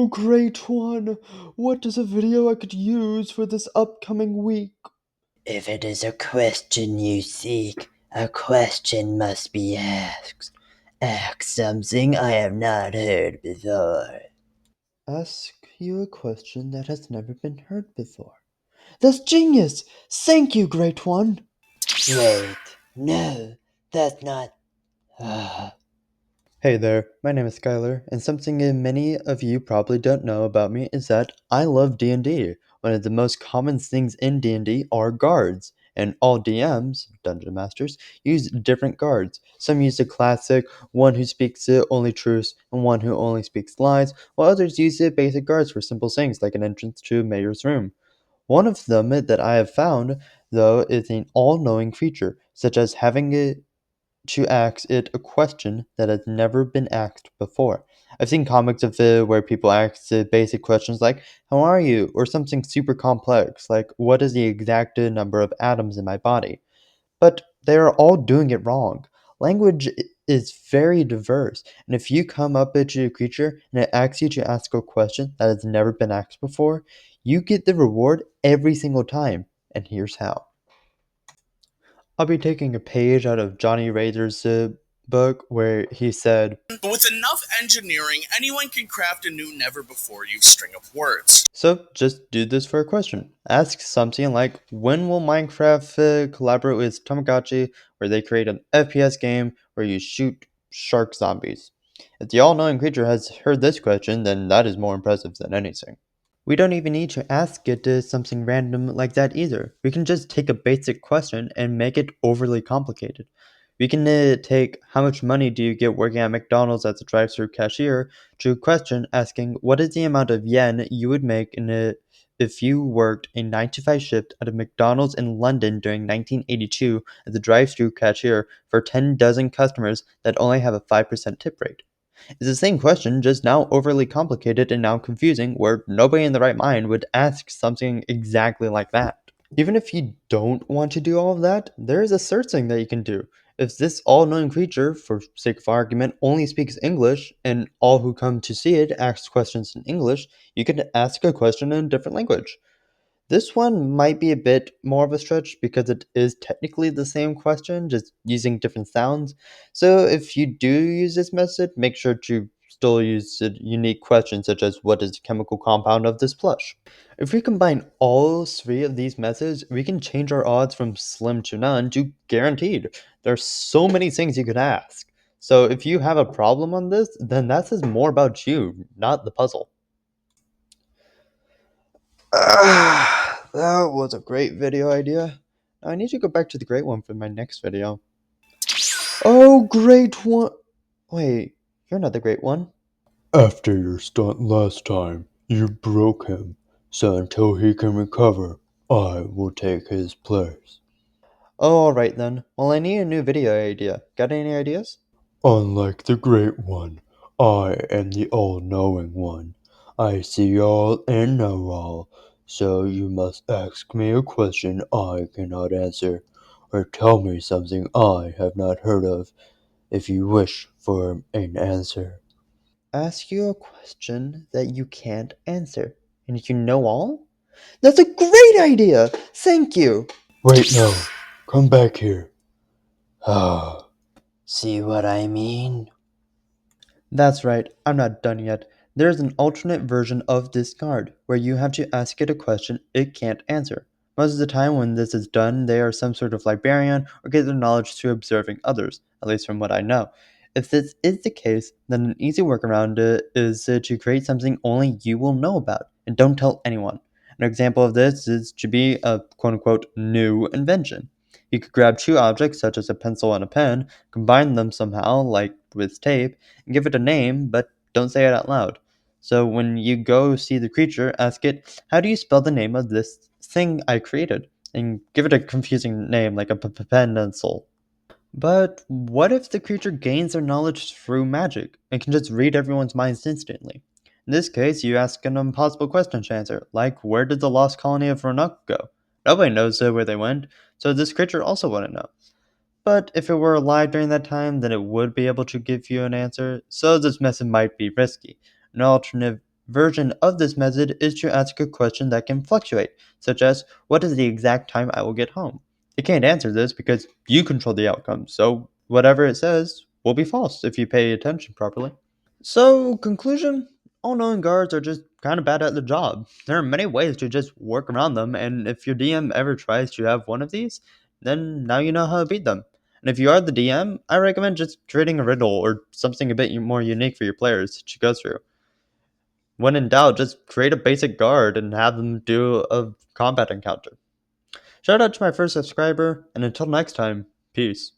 Oh, great one! What is a video I could use for this upcoming week? If it is a question you seek, a question must be asked. Ask something I have not heard before. Ask you a question that has never been heard before. That's genius! Thank you, great one! Wait, no, that's not. Ah. Hey there, my name is Skylar, and something many of you probably don't know about me is that I love D&D. One of the most common things in D&D are guards, and all DMs, Dungeon Masters, use different guards. Some use the classic, one who speaks only truths and one who only speaks lies, while others use the basic guards for simple things like an entrance to a mayor's room. One of them that I have found, though, is an all-knowing creature, such as having to ask it a question that has never been asked before. I've seen comics of it where people ask basic questions like, "How are you?" or something super complex like, "What is the exact number of atoms in my body?" But they are all doing it wrong. Language is very diverse, and if you come up to a creature and it asks you to ask a question that has never been asked before, you get the reward every single time. And here's how. I'll be taking a page out of Johnny Razor's book where he said, But with enough engineering, anyone can craft a new never-before-used string of words. so just do this for a question. Ask something like, when will Minecraft collaborate with Tamagotchi where they create an FPS game where you shoot shark zombies? If the all-knowing creature has heard this question, then that is more impressive than anything. We don't even need to ask it something random like that either. We can just take a basic question and make it overly complicated. We can take how much money do you get working at McDonald's as a drive-through cashier to a question asking what is the amount of yen you would make if you worked a 9 to 5 shift at a McDonald's in London during 1982 as a drive-through cashier for 10 dozen customers that only have a 5% tip rate. It's the same question, just now overly complicated and now confusing, where nobody in the right mind would ask something exactly like that. Even if you don't want to do all of that, there is a search thing that you can do. If this all knowing creature, for sake of argument, only speaks English, and all who come to see it ask questions in English, you can ask a question in a different language. This one might be a bit more of a stretch because it is technically the same question, just using different sounds. So if you do use this method, make sure to still use a unique questions such as what is the chemical compound of this plush? If we combine all three of these methods, we can change our odds from slim to none to guaranteed. There are so many things you could ask. So if you have a problem on this, then that says more about you, not the puzzle. That was a great video idea. Now I need to go back to the great one for my next video. Oh, great one! Wait, you're not the great one. After your stunt last time, you broke him, so until he can recover, I will take his place. Oh, alright then. Well, I need a new video idea. Got any ideas? Unlike the Great One, I am the all-knowing one. I see all and know all, so you must ask me a question I cannot answer, or tell me something I have not heard of, if you wish for an answer. Ask you a question that you can't answer. And you know all? That's a great idea! Thank you! Wait, no. Come back here. Ah. See what I mean? That's right, I'm not done yet. There's an alternate version of this card, where you have to ask it a question it can't answer. Most of the time when this is done, they are some sort of librarian or get their knowledge through observing others, at least from what I know. If this is the case, then an easy workaround is to create something only you will know about, and don't tell anyone. An example of this is to be a quote-unquote new invention. You could grab two objects such as a pencil and a pen, combine them somehow, like with tape, and give it a name, but don't say it out loud. So when you go see the creature, ask it, how do you spell the name of this thing I created? And give it a confusing name like a pencil. But what if the creature gains their knowledge through magic and can just read everyone's minds instantly? In this case, you ask an impossible question to answer, like where did the lost colony of Roanoke go? Nobody knows where they went, so this creature also wouldn't know. But if it were alive during that time, then it would be able to give you an answer, so this method might be risky. An version of this method is to ask a question that can fluctuate, such as, what is the exact time I will get home? It can't answer this because you control the outcome, so whatever it says will be false if you pay attention properly. So, conclusion, all knowing guards are just kind of bad at the job. There are many ways to just work around them, and if your DM ever tries to have one of these, then now you know how to beat them. And if you are the DM, I recommend just creating a riddle or something a bit more unique for your players to go through. When in doubt, just create a basic guard and have them do a combat encounter. Shout out to my first subscriber, and until next time, peace.